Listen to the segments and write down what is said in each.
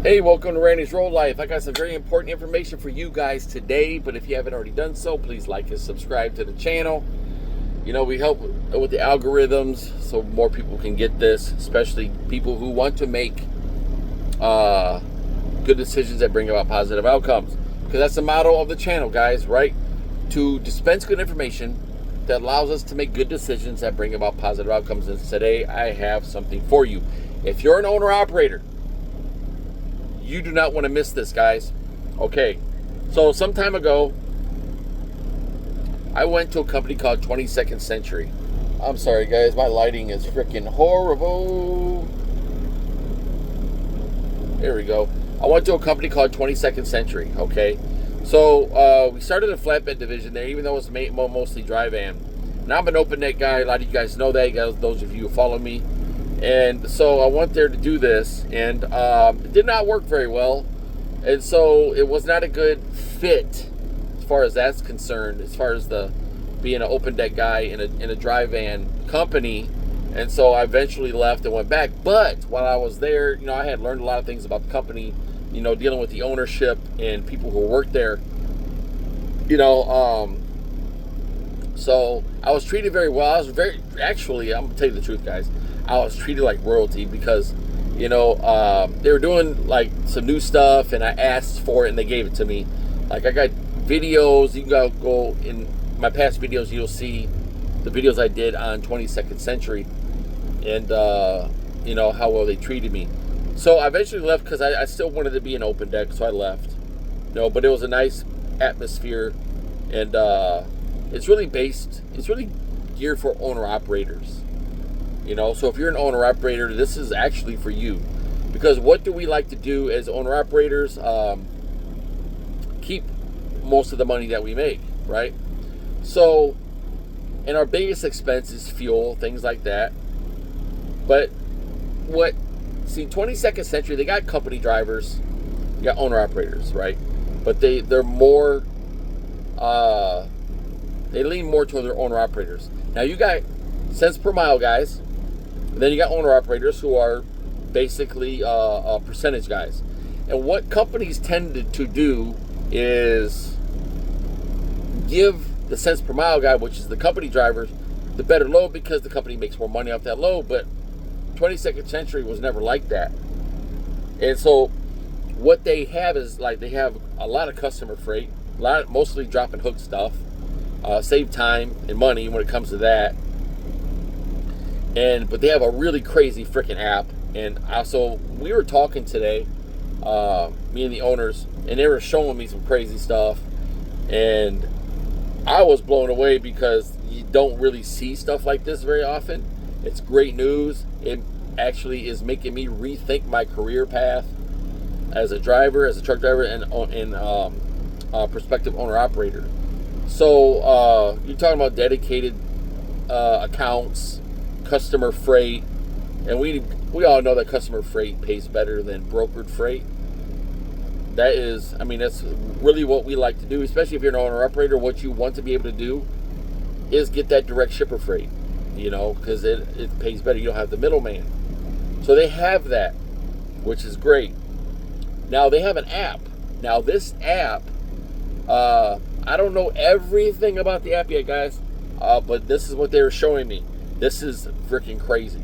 Hey, welcome to Randy's Road Life. I got some very important information for you guys today, but if you haven't already done so, please like and subscribe to the channel. You know, we help with the algorithms so more people can get this, especially people who want to make good decisions that bring about positive outcomes. Because that's the motto of the channel, guys, right? To dispense good information that allows us to make good decisions that bring about positive outcomes. And today I have something for you. If you're an owner-operator, you do not want to miss this, guys. Okay, so some time ago, I went to a company called 22nd Century. I'm sorry, guys, my lighting is freaking horrible. There we go. I went to a company called 22nd Century, okay? So we started a flatbed division there, even though it's mostly dry van. And I'm an open net guy. A lot of you guys know that, those of you who follow me. And so I went there to do this, and it did not work very well. And so it was not a good fit as far as that's concerned, as far as being an open deck guy in a dry van company. And so I eventually left and went back. But while I was there, you know, I had learned a lot of things about the company, you know, dealing with the ownership and people who work there. You know, so I was treated very well. I'm gonna tell you the truth, guys. I was treated like royalty because, you know, they were doing like some new stuff, and I asked for it, and they gave it to me. Like, I got videos. You can go in my past videos. You'll see the videos I did on 22nd Century, and you know how well they treated me. So I eventually left because I still wanted to be an open deck, so I left. You know, but it was a nice atmosphere, and it's really geared for owner operators. You know, so if you're an owner operator, this is actually for you. Because what do we like to do as owner operators? Keep most of the money that we make, right? So, and our biggest expense is fuel, things like that. But 22nd Century, they got company drivers, you got owner operators, right? But they're more, they lean more toward their owner operators. Now you got cents per mile guys. Then you got owner operators who are basically percentage guys. And what companies tend to do is give the cents per mile guy, which is the company drivers, the better load because the company makes more money off that load. But 22nd Century was never like that. And so what they have is, like, they have a lot of customer freight, mostly drop and hook stuff, save time and money when it comes to that. But they have a really crazy freaking app. And so we were talking today, me and the owners, and they were showing me some crazy stuff. And I was blown away because you don't really see stuff like this very often. It's great news. It actually is making me rethink my career path as a driver, as a truck driver, and prospective owner operator. So you're talking about dedicated accounts, customer freight, and we all know that customer freight pays better than brokered freight. That's really what we like to do, especially if you're an owner operator. What you want to be able to do is get that direct shipper freight, you know, because it pays better. You don't have the middleman. So they have that, which is great. Now they have an app. Now this app, I don't know everything about the app yet, guys, but this is what they were showing me. This is freaking crazy.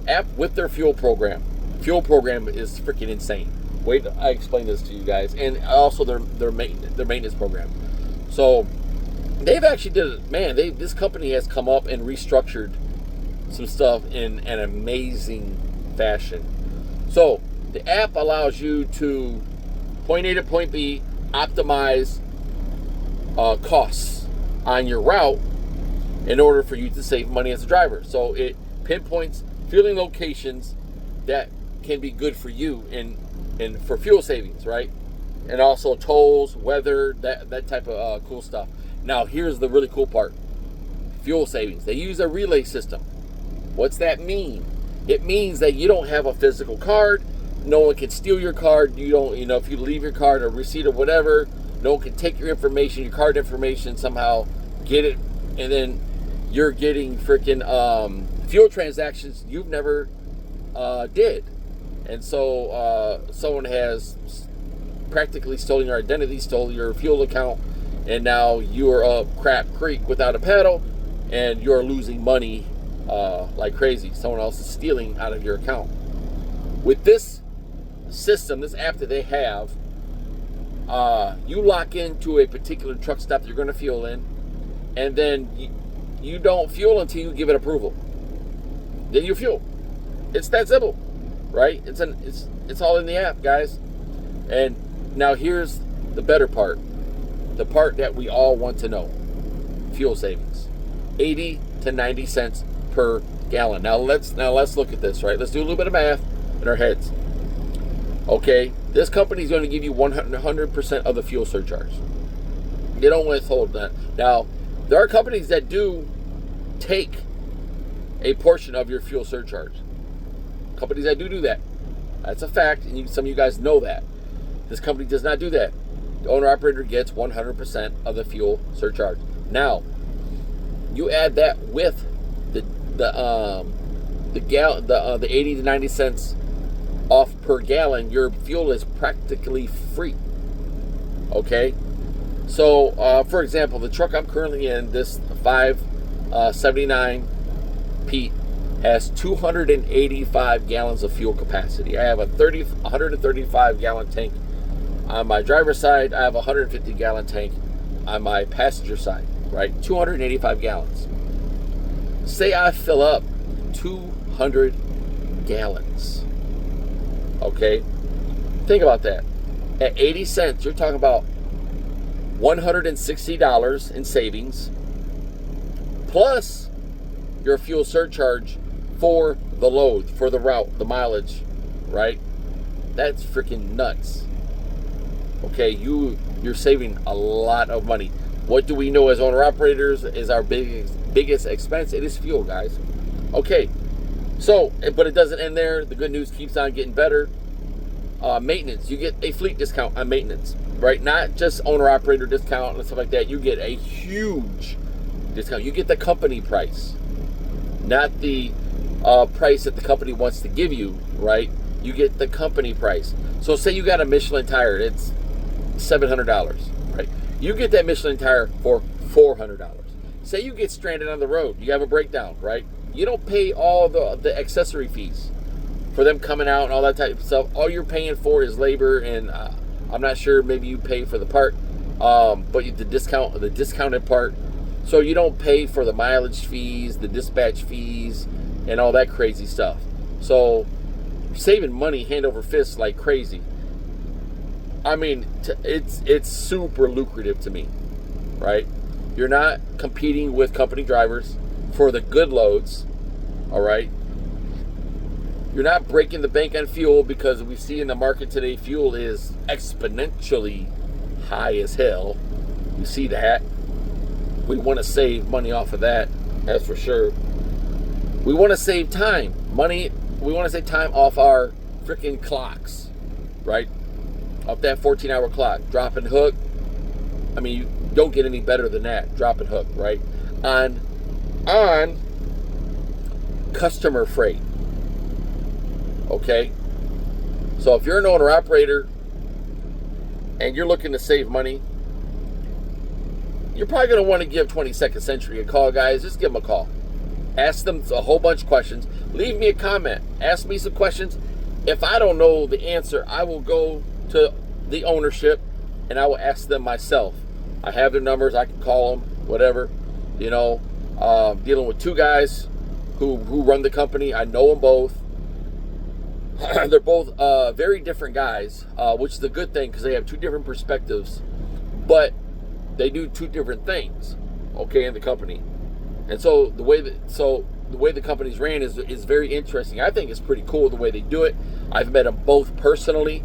App with their fuel program. Fuel program is freaking insane. Wait, I explain this to you guys, and also their maintenance program. So they've actually this company has come up and restructured some stuff in an amazing fashion. So the app allows you to point A to point B, optimize costs on your route in order for you to save money as a driver. So it pinpoints fueling locations that can be good for you and for fuel savings, right? And also tolls, weather, that type of cool stuff. Now here's the really cool part. Fuel savings. They use a relay system. What's that mean? It means that you don't have a physical card. No one can steal your card. You don't, you know, if you leave your card or receipt or whatever, no one can take your information, your card information, somehow get it, and then you're getting freaking fuel transactions you've never did. And so someone has practically stolen your identity, stole your fuel account, and now you're up crap creek without a paddle, and you're losing money like crazy. Someone else is stealing out of your account. With this system, this app that they have, you lock into a particular truck stop that you're going to fuel in, and then you don't fuel until you give it approval. Then you fuel. It's that simple, right? It's all in the app, guys. And now here's the better part, the part that we all want to know: fuel savings, 80 to 90 cents per gallon. Now let's look at this, right? Let's do a little bit of math in our heads. Okay, this company is going to give you 100% of the fuel surcharge. They don't withhold that. Now, there are companies that do take a portion of your fuel surcharge. Companies that do that. That's a fact, and some of you guys know that. This company does not do that. The owner-operator gets 100% of the fuel surcharge. Now, you add that with the 80 to 90 cents off per gallon, your fuel is practically free. Okay, so for example, the truck I'm currently in, this 579 Pete, has 285 gallons of fuel capacity. I have a 135 gallon tank on my driver's side. I have a 150 gallon tank on my passenger side, right? 285 gallons. Say I fill up 200 gallons. Okay, think about that. At 80 cents, you're talking about $160 in savings, plus your fuel surcharge for the load, for the route, the mileage, right? That's freaking nuts. Okay, you're saving a lot of money. What do we know as owner-operators is our biggest expense? It is fuel, guys. Okay. So, but it doesn't end there. The good news keeps on getting better. Maintenance. You get a fleet discount on maintenance, right? Not just owner-operator discount and stuff like that. You get a huge discount. You get the company price, not the price that the company wants to give you, right? You get the company price. So say you got a Michelin tire. It's $700, right? You get that Michelin tire for $400. Say you get stranded on the road. You have a breakdown, right? You don't pay all the accessory fees for them coming out and all that type of stuff. All you're paying for is labor, and I'm not sure, maybe you pay for the part, but the discounted part. So you don't pay for the mileage fees, the dispatch fees, and all that crazy stuff. So you're saving money hand over fist like crazy. I mean, it's super lucrative to me, right? You're not competing with company drivers for the good loads, all right? You're not breaking the bank on fuel, because we see in the market today, fuel is exponentially high as hell. You see that. We want to save money off of that, that's for sure. We want to save time. We want to save time off our freaking clocks, right? Off that 14-hour clock. Drop and hook. I mean, you don't get any better than that. Drop and hook, right? On customer freight. Okay? So if you're an owner-operator and you're looking to save money, you're probably going to want to give 22nd Century a call, guys. Just give them a call. Ask them a whole bunch of questions. Leave me a comment. Ask me some questions. If I don't know the answer, I will go to the ownership and I will ask them myself. I have their numbers. I can call them, whatever. You know, dealing with two guys who run the company. I know them both. They're both very different guys, which is a good thing, because they have two different perspectives, but they do two different things, okay, in the company. And so the way the company's ran is very interesting. I think it's pretty cool the way they do it. I've met them both personally,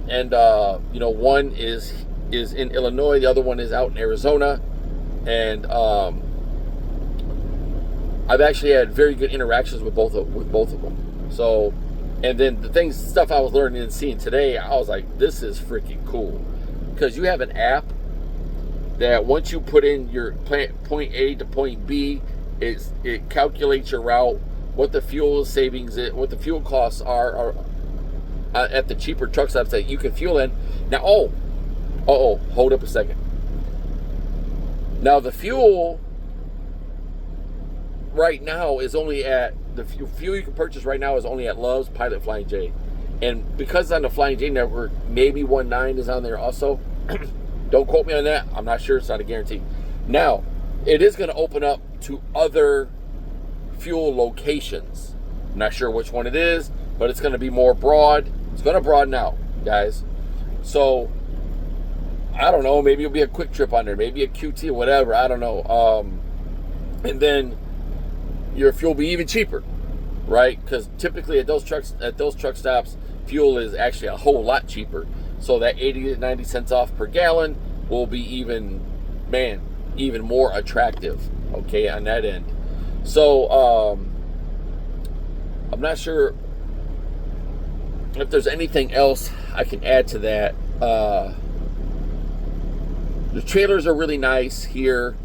and you know, one is in Illinois, the other one is out in Arizona, and I've actually had very good interactions with both of them. So, and then the stuff I was learning and seeing today, I was like, this is freaking cool, because you have an app that once you put in your point A to point B, it calculates your route, what the fuel savings is, what the fuel costs are at the cheaper truck stops that you can fuel in. Now, hold up a second. Now the fuel right now is only at the fuel you can purchase right now is only at Love's, Pilot, Flying J, and because it's on the Flying J network, maybe 1.9 is on there also. Don't quote me on that. I'm not sure. It's not a guarantee. Now, it is going to open up to other fuel locations. I'm not sure which one it is, but it's going to be more broad. It's going to broaden out, guys. So, I don't know. Maybe it'll be a quick trip on there. Maybe a QT or whatever. I don't know. And then your fuel will be even cheaper, right? Because typically at those truck stops, fuel is actually a whole lot cheaper. So that 80 to 90 cents off per gallon will be even more attractive, okay, on that end. So I'm not sure if there's anything else I can add to that. The trailers are really nice here,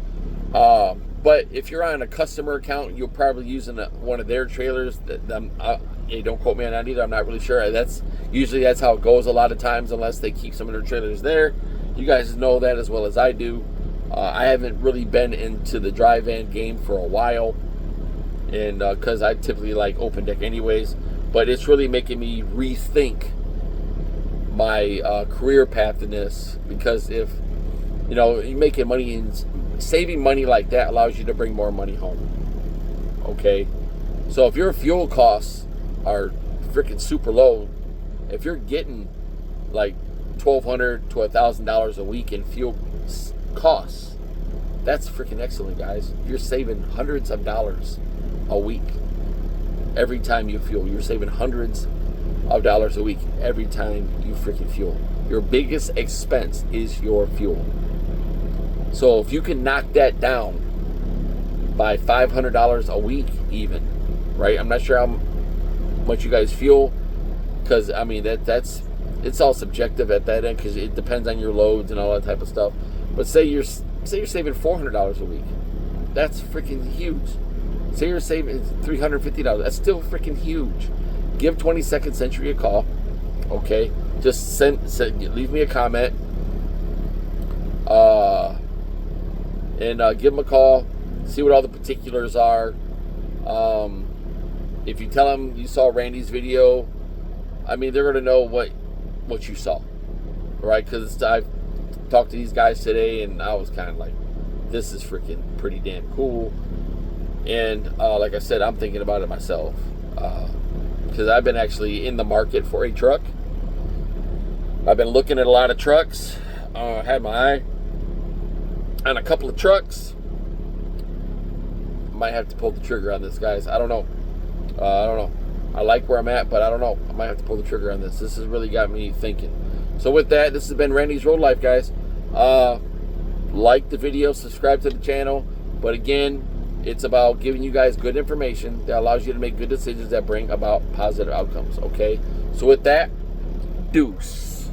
but if you're on a customer account, you're probably using one of their trailers. Hey, don't quote me on that either. I'm not really sure. That's how it goes a lot of times, unless they keep some of their trailers there. You guys know that as well as I do. I haven't really been into the dry van game for a while, and because I typically like open deck anyways. But it's really making me rethink my career path in this, because if you're making money and saving money like that allows you to bring more money home. Okay, so if your fuel costs are freaking super low, if you're getting like $1,200 to $1,000 a week in fuel costs, that's freaking excellent, guys. You're saving hundreds of dollars a week every time you fuel. You're saving hundreds of dollars a week every time you freaking fuel. Your biggest expense is your fuel. So if you can knock that down by $500 a week even, right? I'm not sure how much you guys fuel, because I mean it's all subjective at that end, because it depends on your loads and all that type of stuff. But say you're saving $400 a week. That's freaking huge. Say you're saving $350. That's still freaking huge. Give 22nd Century a call. Okay, just leave me a comment. And give them a call. See what all the particulars are. If you tell them you saw Randy's video, I mean, they're going to know what you saw, right? Because I've talked to these guys today, and I was kind of like, this is freaking pretty damn cool. And like I said, I'm thinking about it myself, because I've been actually in the market for a truck. I've been looking at a lot of trucks. Had my eye on a couple of trucks. Might have to pull the trigger on this, guys. I don't know. I like where I'm at, but I don't know. I might have to pull the trigger on this. This has really got me thinking. So with that, this has been Randy's Road Life, guys. Like the video, subscribe to the channel. But again, it's about giving you guys good information that allows you to make good decisions that bring about positive outcomes, okay? So with that, deuce.